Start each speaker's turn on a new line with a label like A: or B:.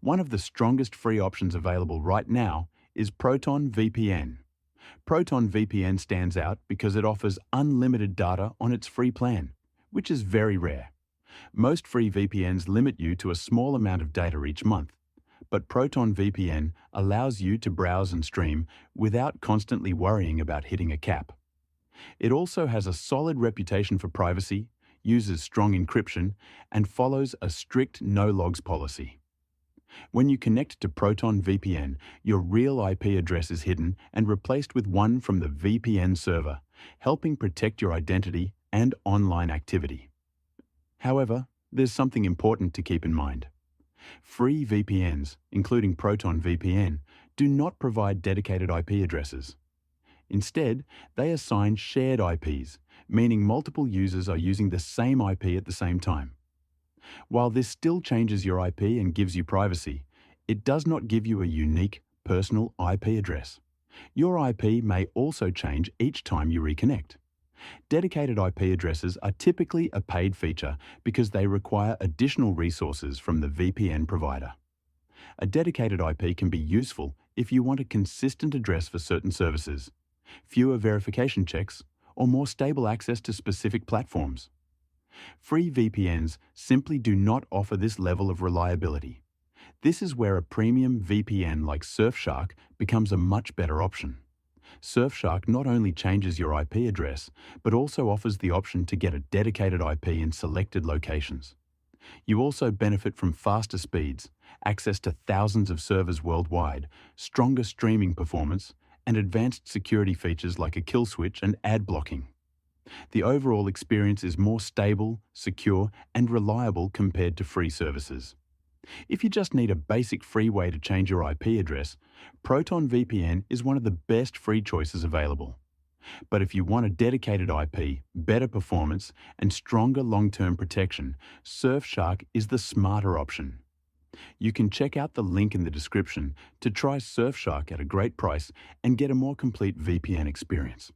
A: One of the strongest free options available right now is Proton VPN. Proton VPN stands out because it offers unlimited data on its free plan, which is very rare. Most free VPNs limit you to a small amount of data each month, but Proton VPN allows you to browse and stream without constantly worrying about hitting a cap. It also has a solid reputation for privacy, uses strong encryption, and follows a strict no-logs policy. When you connect to Proton VPN, your real IP address is hidden and replaced with one from the VPN server, helping protect your identity and online activity. However, there's something important to keep in mind. Free VPNs, including Proton VPN, do not provide dedicated IP addresses. Instead, they assign shared IPs, meaning multiple users are using the same IP at the same time. While this still changes your IP and gives you privacy, it does not give you a unique, personal IP address. Your IP may also change each time you reconnect. Dedicated IP addresses are typically a paid feature because they require additional resources from the VPN provider. A dedicated IP can be useful if you want a consistent address for certain services, fewer verification checks, or more stable access to specific platforms. Free VPNs simply do not offer this level of reliability. This is where a premium VPN like Surfshark becomes a much better option. Surfshark not only changes your IP address, but also offers the option to get a dedicated IP in selected locations. You also benefit from faster speeds, access to thousands of servers worldwide, stronger streaming performance, and advanced security features like a kill switch and ad blocking. The overall experience is more stable, secure, and reliable compared to free services. If you just need a basic free way to change your IP address, Proton VPN is one of the best free choices available. But if you want a dedicated IP, better performance, and stronger long-term protection, Surfshark is the smarter option. You can check out the link in the description to try Surfshark at a great price and get a more complete VPN experience.